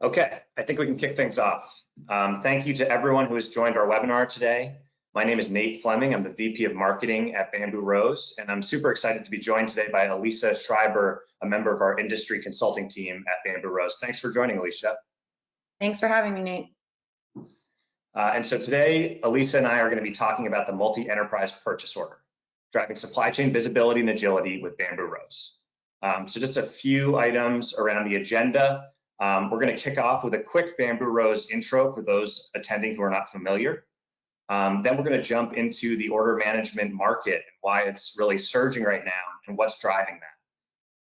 Okay, I think we can kick things off. Thank you to everyone who has joined our webinar today. My name is Nate Fleming. I'm the VP of Marketing at Bamboo Rose, and I'm super excited to be joined today by Elisa Schreiber, a member of our industry consulting team at Bamboo Rose. Thanks for joining, Elisa. Thanks for having me, Nate. And so today, Elisa and I are going to be talking about the multi-enterprise purchase order, driving supply chain visibility and agility with Bamboo Rose. So just a few items around the agenda. We're going to kick off with a quick Bamboo Rose intro for those attending who are not familiar. Then we're going to jump into the order management market and why it's really surging right now and what's driving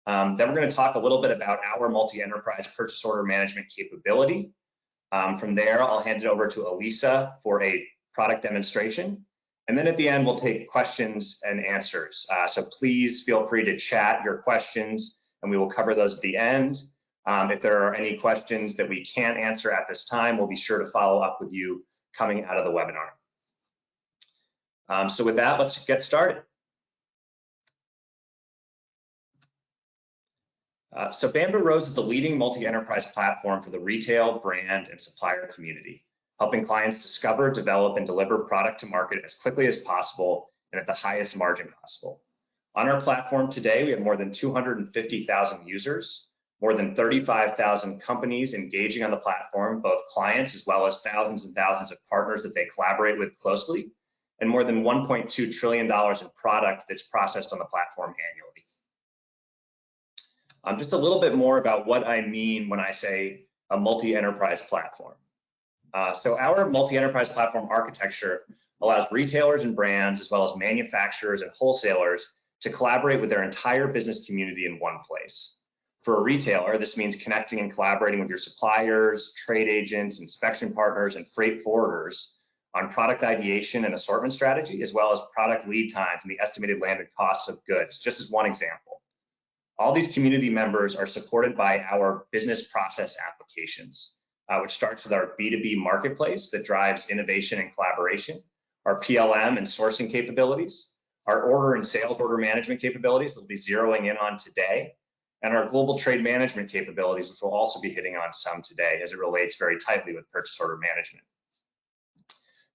that. Then we're going to talk a little bit about our multi-enterprise purchase order management capability. From there, I'll hand it over to Elisa for a product demonstration. And then at the end, we'll take questions and answers. So please feel free to chat your questions and we will cover those at the end. If there are any questions that we can't answer at this time, we'll be sure to follow up with you coming out of the webinar. So with that, let's get started. So Bamboo Rose is the leading multi-enterprise platform for the retail, brand, and supplier community, helping clients discover, develop, and deliver product to market as quickly as possible and at the highest margin possible. On our platform today, we have more than 250,000 users, more than 35,000 companies engaging on the platform, both clients as well as thousands and thousands of partners that they collaborate with closely, and more than $1.2 trillion in product that's processed on the platform annually. Just a little bit more about what I mean when I say a multi-enterprise platform. So our multi-enterprise platform architecture allows retailers and brands, as well as manufacturers and wholesalers, to collaborate with their entire business community in one place. For a retailer, this means connecting and collaborating with your suppliers, trade agents, inspection partners, and freight forwarders on product ideation and assortment strategy, as well as product lead times and the estimated landed costs of goods, just as one example. All these community members are supported by our business process applications, which starts with our B2B marketplace that drives innovation and collaboration, our PLM and sourcing capabilities, our order and sales order management capabilities that we'll be zeroing in on today, and our global trade management capabilities, which we'll also be hitting on some today as it relates very tightly with purchase order management.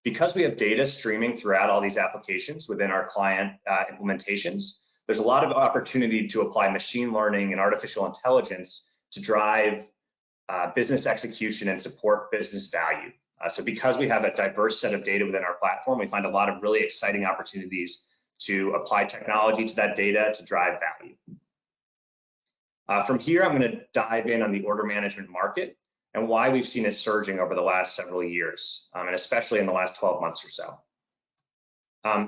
Because we have data streaming throughout all these applications within our client implementations, there's a lot of opportunity to apply machine learning and artificial intelligence to drive business execution and support business value. So because we have a diverse set of data within our platform, we find a lot of really exciting opportunities to apply technology to that data to drive value. From here, I'm going to dive in on the order management market and why we've seen it surging over the last several years, and especially in the last 12 months or so.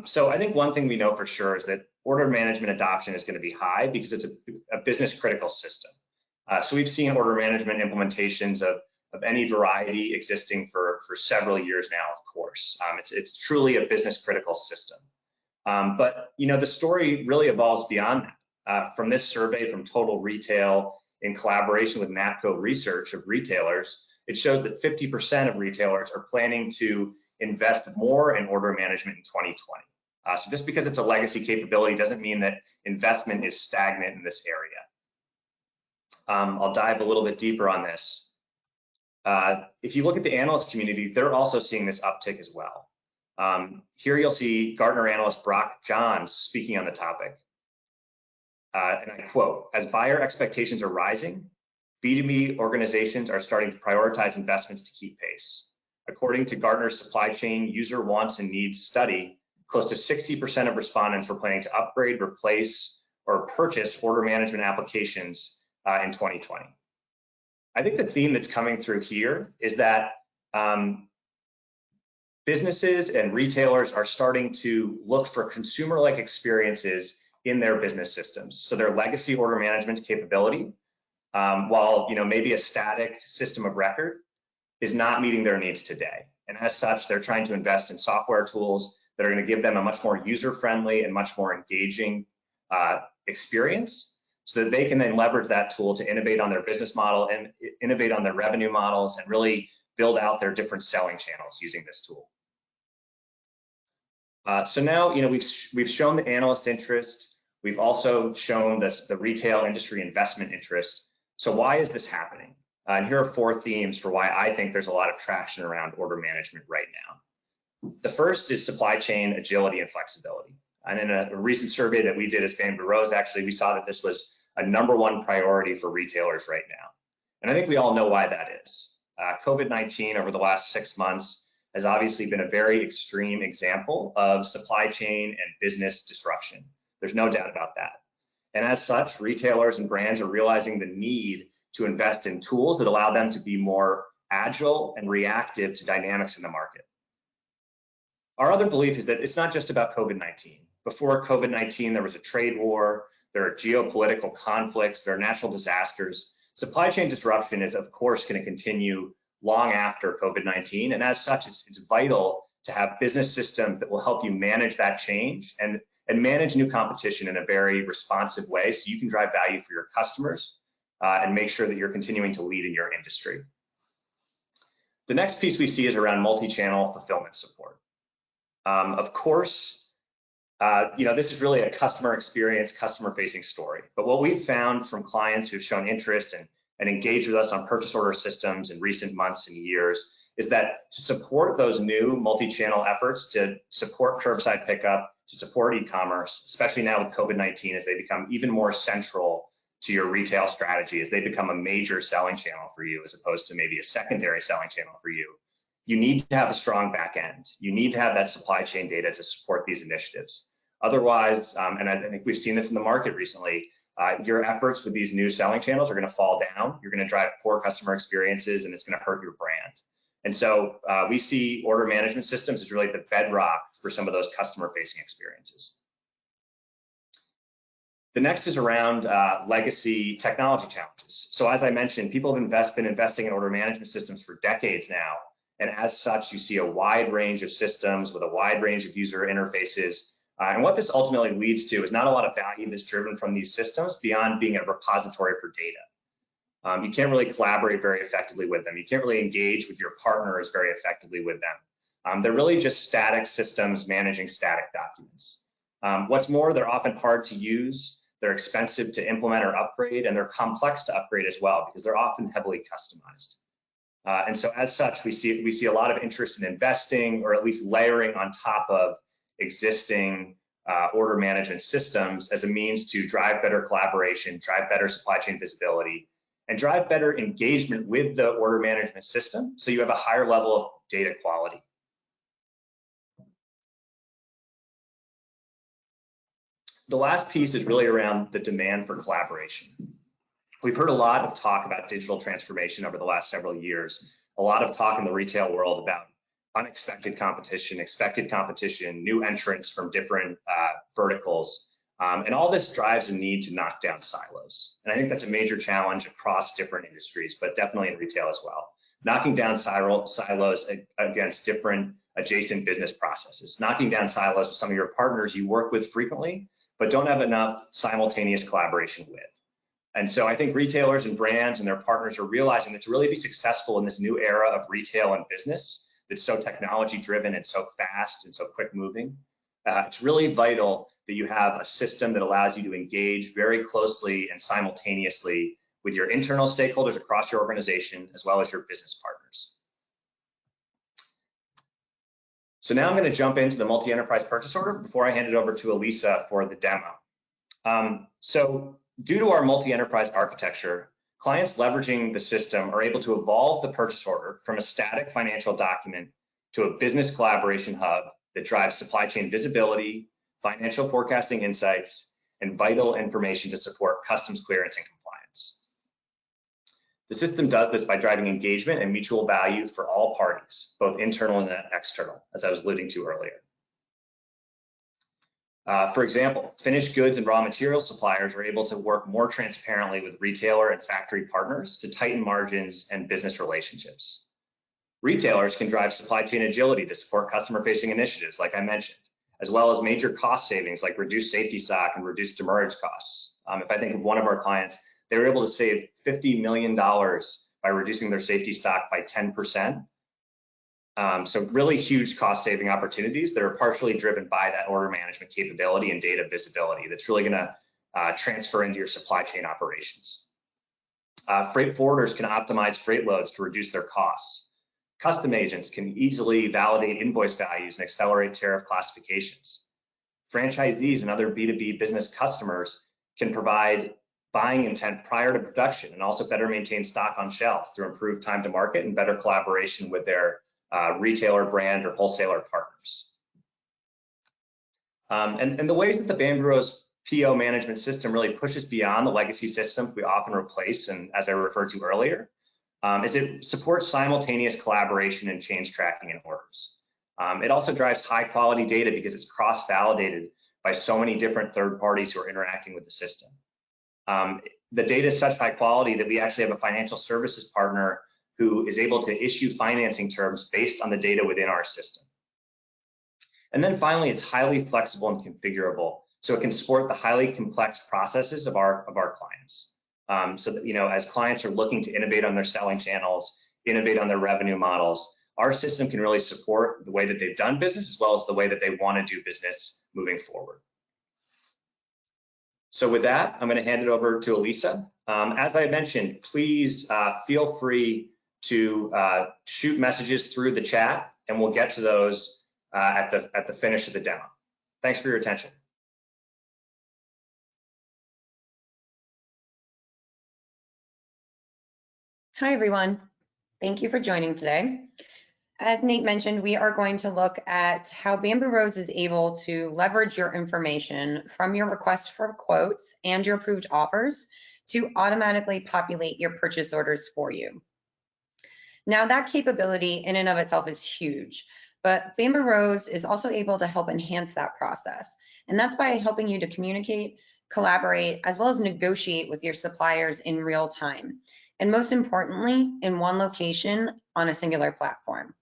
So I think one thing we know for sure is that order management adoption is going to be high because it's a business critical system. So we've seen order management implementations of any variety existing for several years now, of course. It's truly a business critical system. But the story really evolves beyond that. From this survey from Total Retail in collaboration with NAPCO Research of retailers, it shows that 50% of retailers are planning to invest more in order management in 2020. So just because it's a legacy capability doesn't mean that investment is stagnant in this area. I'll dive a little bit deeper on this. If you look at the analyst community, they're also seeing this uptick as well. Here you'll see Gartner analyst Brock Johns speaking on the topic. And I quote, "As buyer expectations are rising, B2B organizations are starting to prioritize investments to keep pace. According to Gartner's supply chain user wants and needs study, close to 60% of respondents were planning to upgrade, replace, or purchase order management applications in 2020. I think the theme that's coming through here is that businesses and retailers are starting to look for consumer-like experiences in their business systems. So their legacy order management capability, while maybe a static system of record, is not meeting their needs today. And as such, they're trying to invest in software tools that are going to give them a much more user-friendly and much more engaging experience, so that they can then leverage that tool to innovate on their business model and innovate on their revenue models and really build out their different selling channels using this tool. So now, we've shown the analyst interest. We've also shown the retail industry investment interest. So why is this happening? And here are 4 themes for why I think there's a lot of traction around order management right now. The first is supply chain agility and flexibility. And in a recent survey that we did as Vandenberg Rose, actually, we saw that this was a #1 priority for retailers right now. And I think we all know why that is. COVID-19 over the last 6 months has obviously been a very extreme example of supply chain and business disruption. There's no doubt about that. And as such, retailers and brands are realizing the need to invest in tools that allow them to be more agile and reactive to dynamics in the market. Our other belief is that it's not just about COVID-19. Before COVID-19, there was a trade war, there are geopolitical conflicts, there are natural disasters. Supply chain disruption is, of course, going to continue long after COVID-19, and as such, it's vital to have business systems that will help you manage that change and manage new competition in a very responsive way so you can drive value for your customers and make sure that you're continuing to lead in your industry. The next piece we see is around multi-channel fulfillment support. Of course, this is really a customer experience, customer-facing story. But what we've found from clients who've shown interest and engaged with us on purchase order systems in recent months and years is that to support those new multi-channel efforts, to support curbside pickup, to support e-commerce, especially now with COVID-19, as they become even more central to your retail strategy, as they become a major selling channel for you, as opposed to maybe a secondary selling channel for you, you need to have a strong back end. You need to have that supply chain data to support these initiatives. Otherwise, and I think we've seen this in the market recently, your efforts with these new selling channels are going to fall down. You're going to drive poor customer experiences, and it's going to hurt your brand. And so we see order management systems as really the bedrock for some of those customer-facing experiences. The next is around legacy technology challenges. So as I mentioned, people have been investing in order management systems for decades now. And as such, you see a wide range of systems with a wide range of user interfaces. And what this ultimately leads to is not a lot of value that's driven from these systems beyond being a repository for data. You can't really collaborate very effectively with them. You can't really engage with your partners very effectively with them. They're really just static systems managing static documents. What's more, they're often hard to use, they're expensive to implement or upgrade, and they're complex to upgrade as well because they're often heavily customized. And so as such, we see a lot of interest in investing or at least layering on top of existing order management systems as a means to drive better collaboration, drive better supply chain visibility, and drive better engagement with the order management system so you have a higher level of data quality. The last piece is really around the demand for collaboration. We've heard a lot of talk about digital transformation over the last several years, a lot of talk in the retail world about unexpected competition, expected competition, new entrants from different verticals. And all this drives a need to knock down silos. And I think that's a major challenge across different industries, but definitely in retail as well. Knocking down silos against different adjacent business processes, knocking down silos with some of your partners you work with frequently, but don't have enough simultaneous collaboration with. And so I think retailers and brands and their partners are realizing that to really be successful in this new era of retail and business that's so technology driven and so fast and so quick moving, it's really vital that you have a system that allows you to engage very closely and simultaneously with your internal stakeholders across your organization, as well as your business partners. So now I'm going to jump into the multi-enterprise purchase order before I hand it over to Elisa for the demo. So due to our multi-enterprise architecture, clients leveraging the system are able to evolve the purchase order from a static financial document to a business collaboration hub that drives supply chain visibility, financial forecasting insights, and vital information to support customs clearance and compliance. The system does this by driving engagement and mutual value for all parties, both internal and external, as I was alluding to earlier. For example, finished goods and raw material suppliers are able to work more transparently with retailer and factory partners to tighten margins and business relationships. Retailers can drive supply chain agility to support customer-facing initiatives, like I mentioned, as well as major cost savings like reduced safety stock and reduced demurrage costs. If I think of one of our clients, they were able to save $50 million by reducing their safety stock by 10%. So really huge cost saving opportunities that are partially driven by that order management capability and data visibility that's really going to transfer into your supply chain operations. Freight forwarders can optimize freight loads to reduce their costs. Custom agents can easily validate invoice values and accelerate tariff classifications. Franchisees and other B2B business customers can provide buying intent prior to production and also better maintain stock on shelves through improved time to market and better collaboration with their retailer, brand, or wholesaler partners. And the ways that the Bamboo Rose PO management system really pushes beyond the legacy systems we often replace, and as I referred to earlier, is it supports simultaneous collaboration and change tracking in orders. It also drives high quality data because it's cross-validated by so many different third parties who are interacting with the system. The data is such high quality that we actually have a financial services partner who is able to issue financing terms based on the data within our system. And then finally, it's highly flexible and configurable, so it can support the highly complex processes of our clients. So that, as clients are looking to innovate on their selling channels, innovate on their revenue models, our system can really support the way that they've done business as well as the way that they want to do business moving forward. So with that, I'm going to hand it over to Elisa. As I mentioned, please feel free to shoot messages through the chat, and we'll get to those at the finish of the demo. Thanks for your attention. Hi, everyone. Thank you for joining today. As Nate mentioned, we are going to look at how Bamboo Rose is able to leverage your information from your request for quotes and your approved offers to automatically populate your purchase orders for you. Now, that capability in and of itself is huge, but Bamboo Rose is also able to help enhance that process. And that's by helping you to communicate, collaborate, as well as negotiate with your suppliers in real time. And most importantly, in one location on a singular platform.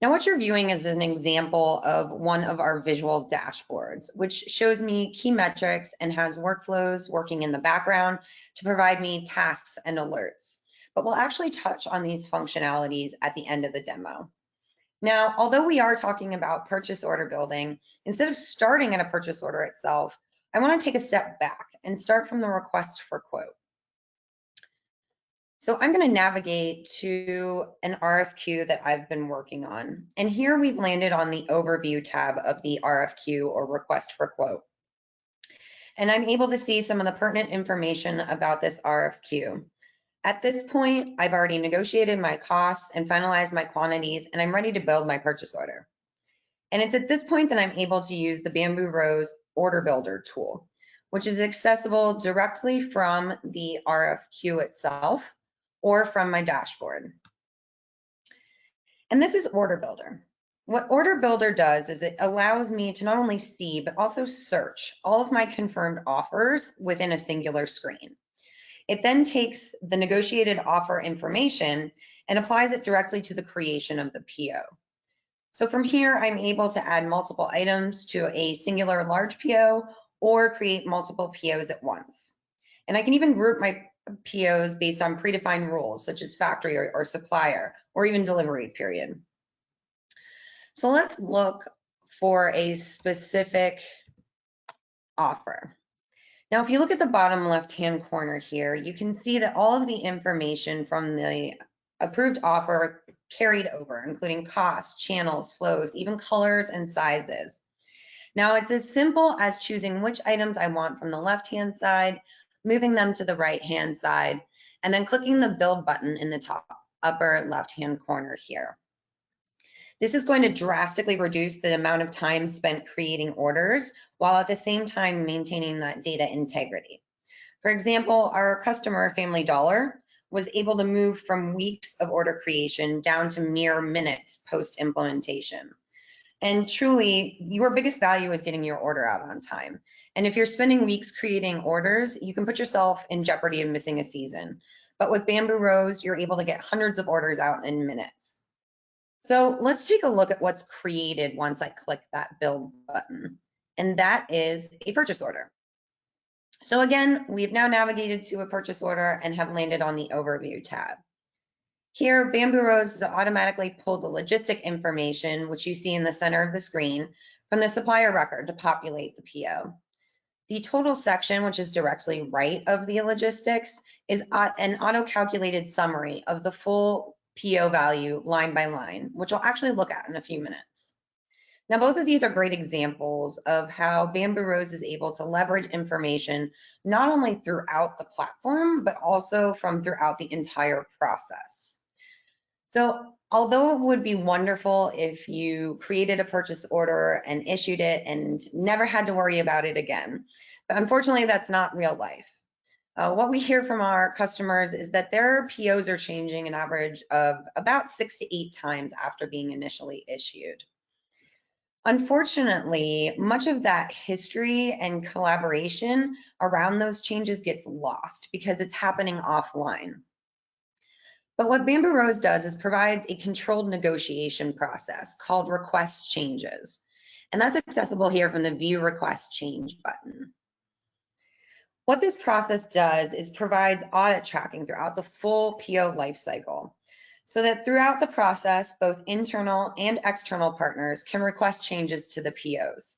Now, what you're viewing is an example of one of our visual dashboards, which shows me key metrics and has workflows working in the background to provide me tasks and alerts. But we'll actually touch on these functionalities at the end of the demo. Now, although we are talking about purchase order building, instead of starting at a purchase order itself, I want to take a step back and start from the request for quote. So I'm going to navigate to an RFQ that I've been working on. And here we've landed on the overview tab of the RFQ or request for quote. And I'm able to see some of the pertinent information about this RFQ. At this point, I've already negotiated my costs and finalized my quantities, and I'm ready to build my purchase order. And it's at this point that I'm able to use the Bamboo Rose Order Builder tool, which is accessible directly from the RFQ itself or from my dashboard. And this is Order Builder. What Order Builder does is it allows me to not only see, but also search all of my confirmed offers within a singular screen. It then takes the negotiated offer information and applies it directly to the creation of the PO. So from here, I'm able to add multiple items to a singular large PO or create multiple POs at once. And I can even group my POs based on predefined rules, such as factory or supplier, or even delivery period. So let's look for a specific offer. Now, if you look at the bottom left-hand corner here, you can see that all of the information from the approved offer carried over, including costs, channels, flows, even colors and sizes. Now, it's as simple as choosing which items I want from the left-hand side, moving them to the right-hand side, and then clicking the build button in the top upper left-hand corner here. This is going to drastically reduce the amount of time spent creating orders while at the same time maintaining that data integrity. For example, our customer, Family Dollar, was able to move from weeks of order creation down to mere minutes post-implementation. And truly, your biggest value is getting your order out on time. And if you're spending weeks creating orders, you can put yourself in jeopardy of missing a season. But with Bamboo Rose, you're able to get hundreds of orders out in minutes. So let's take a look at what's created once I click that build button. And that is a purchase order. So again, we've now navigated to a purchase order and have landed on the overview tab. Here, Bamboo Rose has automatically pulled the logistic information, which you see in the center of the screen, from the supplier record to populate the PO. The total section, which is directly right of the logistics, is an auto-calculated summary of the full PO value line by line, which we'll actually look at in a few minutes. Now, both of these are great examples of how Bamboo Rose is able to leverage information not only throughout the platform, but also from throughout the entire process. So although it would be wonderful if you created a purchase order and issued it and never had to worry about it again, but unfortunately, that's not real life. What we hear from our customers is that their POs are changing an average of about 6 to 8 times after being initially issued. Unfortunately, much of that history and collaboration around those changes gets lost because it's happening offline. But what Bamboo Rose does is provides a controlled negotiation process called request changes. And that's accessible here from the View Request Change button. What this process does is provides audit tracking throughout the full PO lifecycle, so that throughout the process, both internal and external partners can request changes to the POs.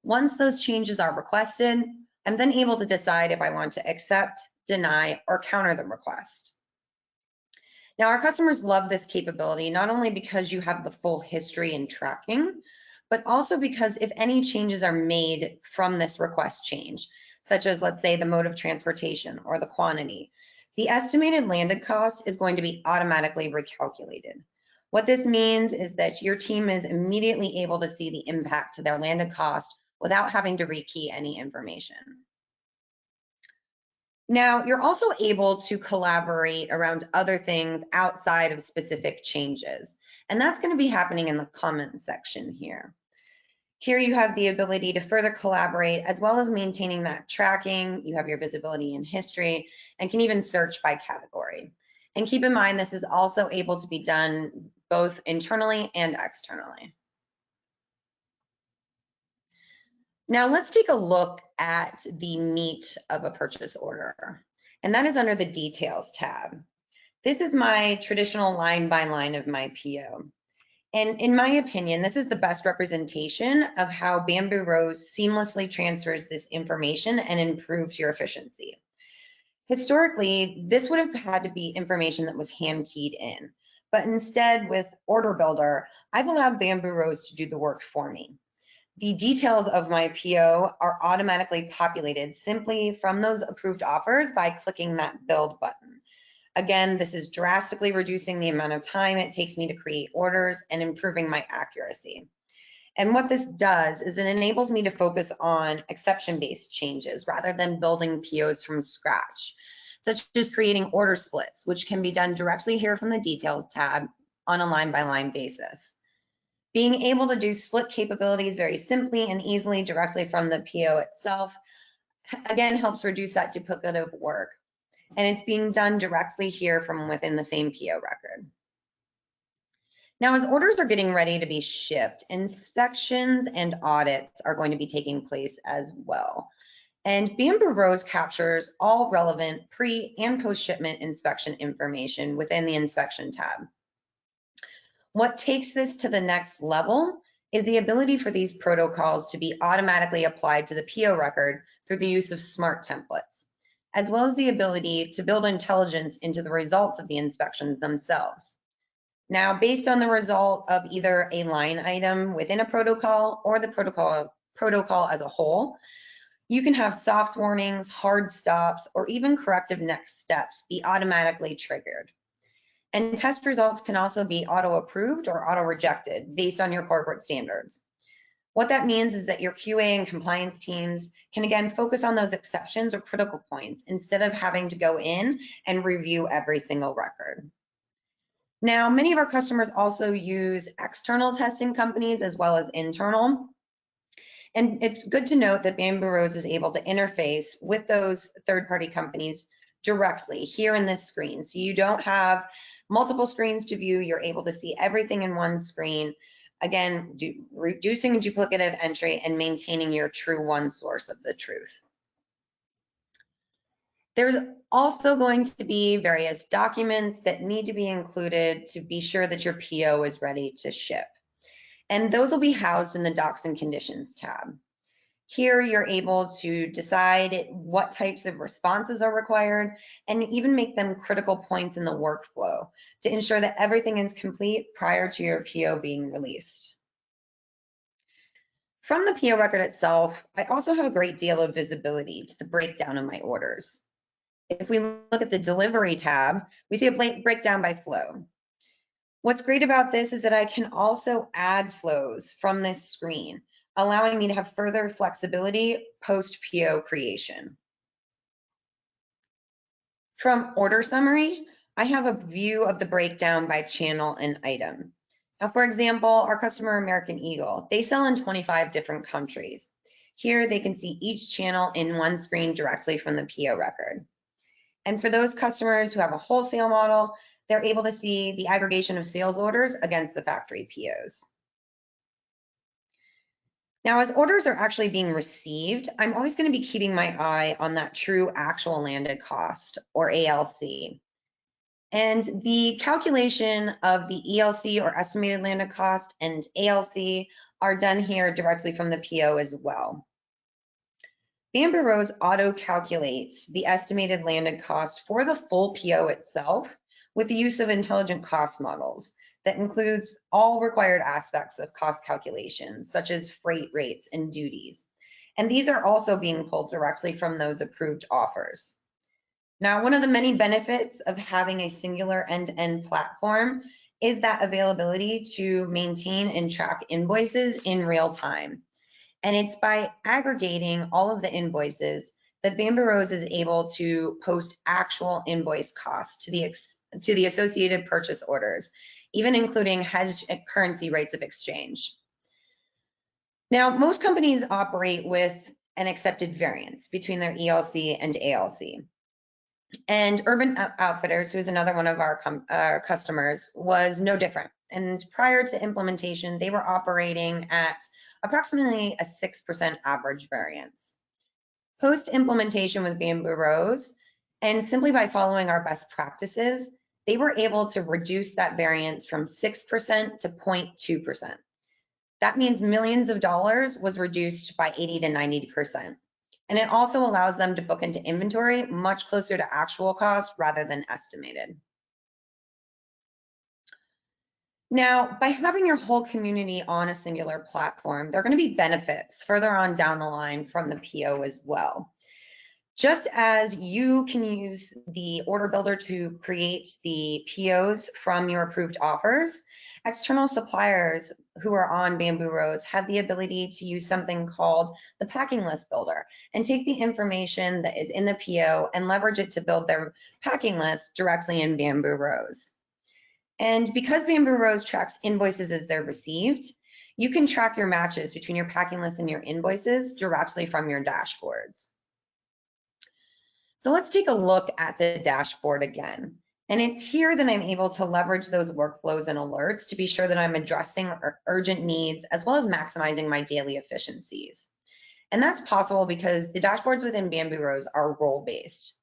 Once those changes are requested, I'm then able to decide if I want to accept, deny, or counter the request. Now, our customers love this capability, not only because you have the full history and tracking, but also because if any changes are made from this request change, such as, let's say, the mode of transportation or the quantity, the estimated landed cost is going to be automatically recalculated. What this means is that your team is immediately able to see the impact to their landed cost without having to rekey any information. Now, you're also able to collaborate around other things outside of specific changes, and that's going to be happening in the comments section here. Here you have the ability to further collaborate as well as maintaining that tracking. You have your visibility and history and can even search by category. And keep in mind, this is also able to be done both internally and externally. Now let's take a look at the meat of a purchase order, and that is under the Details tab. This is my traditional line by line of my PO. And in my opinion, this is the best representation of how Bamboo Rose seamlessly transfers this information and improves your efficiency. Historically, this would have had to be information that was hand keyed in, but instead with Order Builder, I've allowed Bamboo Rose to do the work for me. The details of my PO are automatically populated simply from those approved offers by clicking that build button. Again, this is drastically reducing the amount of time it takes me to create orders and improving my accuracy. And what this does is it enables me to focus on exception-based changes rather than building POs from scratch, such as creating order splits, which can be done directly here from the Details tab on a line-by-line basis. Being able to do split capabilities very simply and easily directly from the PO itself, again, helps reduce that duplicative work. And it's being done directly here from within the same PO record. Now, as orders are getting ready to be shipped, inspections and audits are going to be taking place as well. And Bamboo Rose captures all relevant pre and post-shipment inspection information within the Inspection tab. What takes this to the next level is the ability for these protocols to be automatically applied to the PO record through the use of smart templates, as well as the ability to build intelligence into the results of the inspections themselves. Now, based on the result of either a line item within a protocol or the protocol as a whole, you can have soft warnings, hard stops, or even corrective next steps be automatically triggered. And test results can also be auto-approved or auto-rejected based on your corporate standards. What that means is that your QA and compliance teams can again focus on those exceptions or critical points instead of having to go in and review every single record. Now, many of our customers also use external testing companies as well as internal. And it's good to note that Bamboo Rose is able to interface with those third-party companies directly here in this screen. So you don't have multiple screens to view, you're able to see everything in one screen. Again, reducing duplicative entry and maintaining your true one source of the truth. There's also going to be various documents that need to be included to be sure that your PO is ready to ship. And those will be housed in the Docs and Conditions tab. Here, you're able to decide what types of responses are required and even make them critical points in the workflow to ensure that everything is complete prior to your PO being released. From the PO record itself, I also have a great deal of visibility to the breakdown of my orders. If we look at the delivery tab, we see a breakdown by flow. What's great about this is that I can also add flows from this screen, allowing me to have further flexibility post-PO creation. From order summary, I have a view of the breakdown by channel and item. Now, for example, our customer American Eagle, they sell in 25 different countries. Here, they can see each channel in one screen directly from the PO record. And for those customers who have a wholesale model, they're able to see the aggregation of sales orders against the factory POs. Now, as orders are actually being received, I'm always going to be keeping my eye on that true actual landed cost, or ALC. And the calculation of the ELC, or estimated landed cost, and ALC are done here directly from the PO as well. Bamboo Rose auto calculates the estimated landed cost for the full PO itself with the use of intelligent cost models that includes all required aspects of cost calculations, such as freight rates and duties. And these are also being pulled directly from those approved offers. Now, one of the many benefits of having a singular end-to-end platform is that availability to maintain and track invoices in real time. And it's by aggregating all of the invoices that Bamboo Rose is able to post actual invoice costs to the associated purchase orders, even including hedged currency rates of exchange. Now, most companies operate with an accepted variance between their ELC and ALC. And Urban Outfitters, who's another one of our customers, was no different. And prior to implementation, they were operating at approximately a 6% average variance. Post-implementation with Bamboo Rose, and simply by following our best practices, they were able to reduce that variance from 6% to 0.2%. That means millions of dollars was reduced by 80 to 90%. And it also allows them to book into inventory much closer to actual cost rather than estimated. Now, by having your whole community on a singular platform, there are going to be benefits further on down the line from the PO as well. Just as you can use the order builder to create the POs from your approved offers, external suppliers who are on Bamboo Rose have the ability to use something called the packing list builder and take the information that is in the PO and leverage it to build their packing list directly in Bamboo Rose. And because Bamboo Rose tracks invoices as they're received, you can track your matches between your packing list and your invoices directly from your dashboards. So let's take a look at the dashboard again. And it's here that I'm able to leverage those workflows and alerts to be sure that I'm addressing urgent needs as well as maximizing my daily efficiencies. And that's possible because the dashboards within Bamboo Rose are role-based.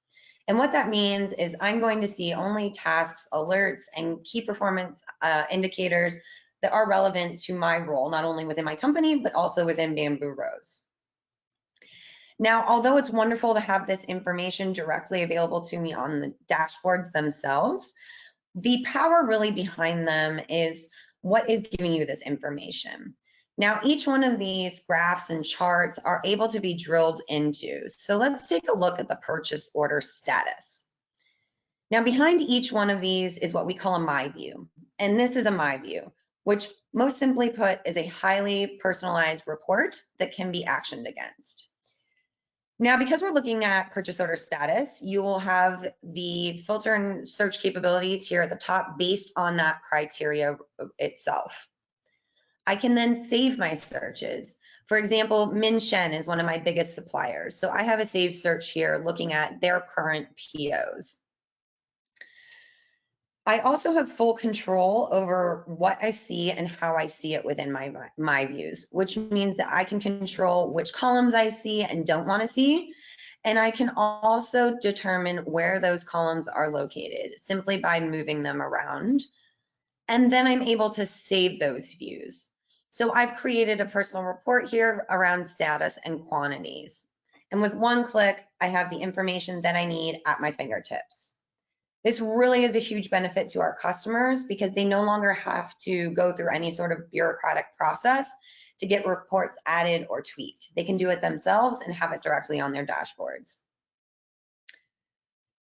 And what that means is I'm going to see only tasks, alerts, and key performance indicators that are relevant to my role, not only within my company, but also within Bamboo Rose. Now, although it's wonderful to have this information directly available to me on the dashboards themselves, the power really behind them is what is giving you this information. Now, each one of these graphs and charts are able to be drilled into. So let's take a look at the purchase order status. Now, behind each one of these is what we call a My View. And this is a My View, which most simply put is a highly personalized report that can be actioned against. Now, because we're looking at purchase order status, you will have the filter and search capabilities here at the top based on that criteria itself. I can then save my searches. For example, Min Shen is one of my biggest suppliers. So I have a saved search here looking at their current POs. I also have full control over what I see and how I see it within my views, which means that I can control which columns I see and don't want to see. And I can also determine where those columns are located simply by moving them around. And then I'm able to save those views. So I've created a personal report here around status and quantities. And with one click, I have the information that I need at my fingertips. This really is a huge benefit to our customers because they no longer have to go through any sort of bureaucratic process to get reports added or tweaked. They can do it themselves and have it directly on their dashboards.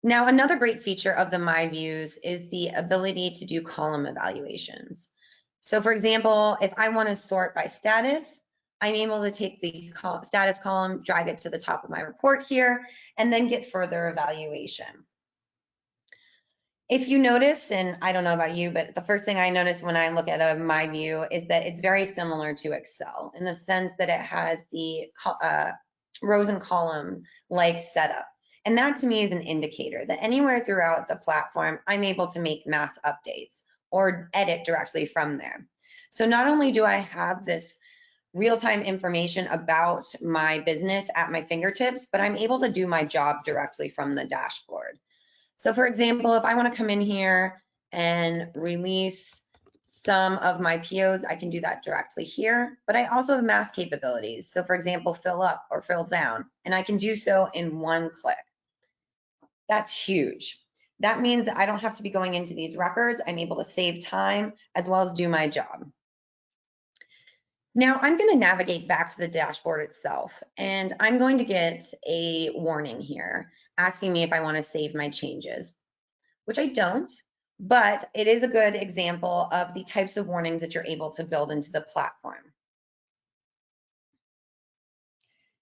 Now, another great feature of the My Views is the ability to do column evaluations. So for example, if I want to sort by status, I'm able to take the status column, drag it to the top of my report here, and then get further evaluation. If you notice, and I don't know about you, but the first thing I notice when I look at a My View is that it's very similar to Excel in the sense that it has the rows and column like setup. And that to me is an indicator that anywhere throughout the platform, I'm able to make mass updates or edit directly from there. So not only do I have this real-time information about my business at my fingertips, but I'm able to do my job directly from the dashboard. So for example, if I want to come in here and release some of my POs, I can do that directly here, but I also have mass capabilities. So for example, fill up or fill down, and I can do so in one click. That's huge. That means that I don't have to be going into these records. I'm able to save time as well as do my job. Now I'm going to navigate back to the dashboard itself, and I'm going to get a warning here asking me if I want to save my changes, which I don't, but it is a good example of the types of warnings that you're able to build into the platform.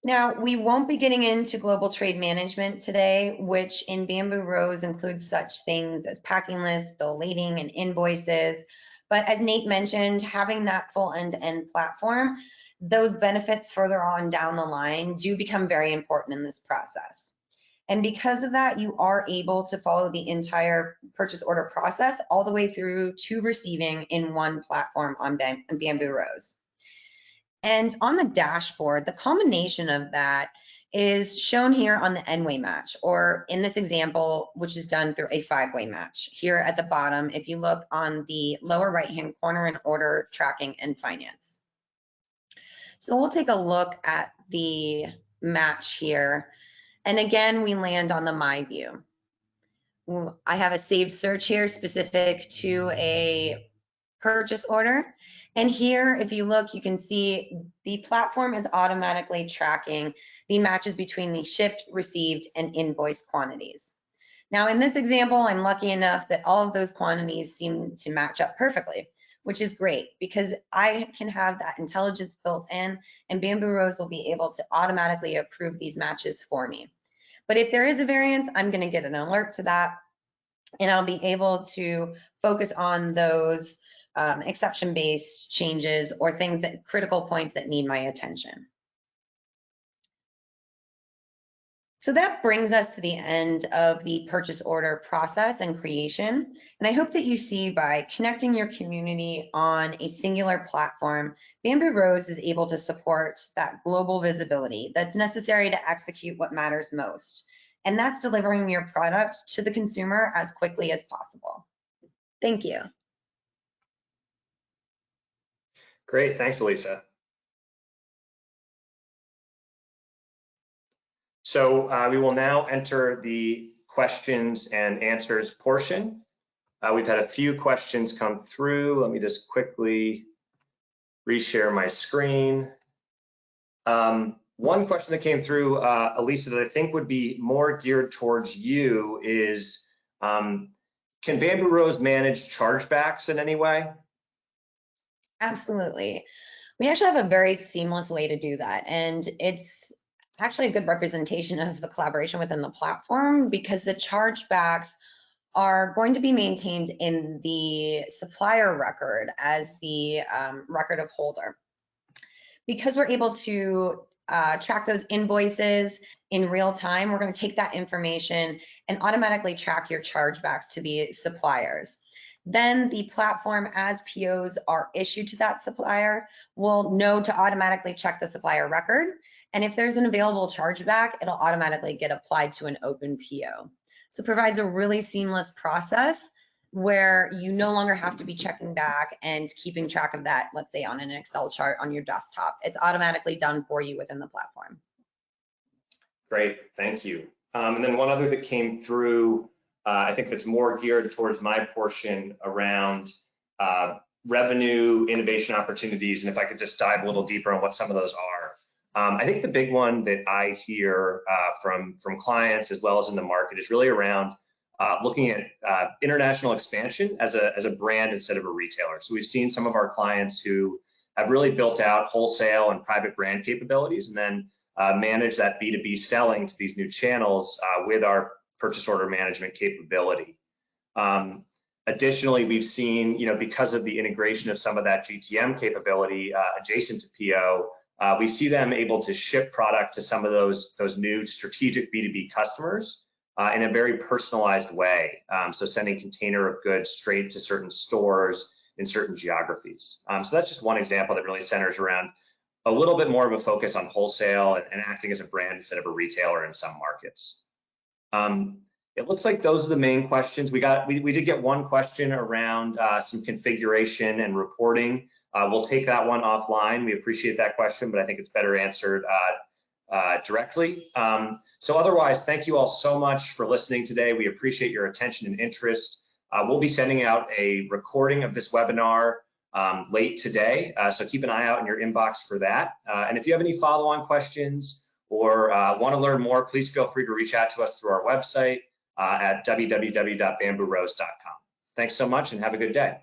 Now, we won't be getting into global trade management today, which in Bamboo Rose includes such things as packing lists, bill lading, and invoices. But as Nate mentioned, having that full end-to-end platform, those benefits further on down the line do become very important in this process. And because of that, you are able to follow the entire purchase order process all the way through to receiving in one platform on Bamboo Rose. And on the dashboard, the culmination of that is shown here on the N-way match, or in this example, which is done through a 5-way match. Here at the bottom, if you look on the lower right-hand corner in order, tracking, and finance. So we'll take a look at the match here. And again, we land on the My View. I have a saved search here specific to a purchase order. And here, if you look, you can see the platform is automatically tracking the matches between the shipped, received, and invoiced quantities. Now, in this example, I'm lucky enough that all of those quantities seem to match up perfectly, which is great because I can have that intelligence built in, and Bamboo Rose will be able to automatically approve these matches for me. But if there is a variance, I'm going to get an alert to that, and I'll be able to focus on those exception-based changes or things that critical points that need my attention. So that brings us to the end of the purchase order process and creation. And I hope that you see by connecting your community on a singular platform, Bamboo Rose is able to support that global visibility that's necessary to execute what matters most. And that's delivering your product to the consumer as quickly as possible. Thank you. Great, thanks, Elisa. So we will now enter the questions and answers portion. We've had a few questions come through. Let me just quickly reshare my screen. One question that came through, Elisa, that I think would be more geared towards you is, can Bamboo Rose manage chargebacks in any way? Absolutely. We actually have a very seamless way to do that. And it's actually a good representation of the collaboration within the platform because the chargebacks are going to be maintained in the supplier record as the record of holder. Because we're able to track those invoices in real time, we're going to take that information and automatically track your chargebacks to the suppliers. Then the platform, as POs are issued to that supplier, will know to automatically check the supplier record. And if there's an available chargeback, it'll automatically get applied to an open PO. So it provides a really seamless process where you no longer have to be checking back and keeping track of that, let's say on an Excel chart on your desktop. It's automatically done for you within the platform. Great, thank you. And then one other that came through, I think that's more geared towards my portion around revenue, innovation opportunities, and if I could just dive a little deeper on what some of those are. I think the big one that I hear from clients as well as in the market is really around looking at international expansion as a brand instead of a retailer. So we've seen some of our clients who have really built out wholesale and private brand capabilities and then manage that B2B selling to these new channels with our purchase order management capability. Additionally, we've seen, because of the integration of some of that GTM capability adjacent to PO, we see them able to ship product to some of those new strategic B2B customers in a very personalized way. So sending container of goods straight to certain stores in certain geographies. So that's just one example that really centers around a little bit more of a focus on wholesale and acting as a brand instead of a retailer in some markets. It looks like those are the main questions. We did get one question around some configuration and reporting. We'll take that one offline. We appreciate that question, but I think it's better answered directly. So otherwise, thank you all so much for listening today. We appreciate your attention and interest. We'll be sending out a recording of this webinar late today, so keep an eye out in your inbox for that. And if you have any follow-on questions or want to learn more, please feel free to reach out to us through our website at www.bamboorose.com. Thanks so much and have a good day.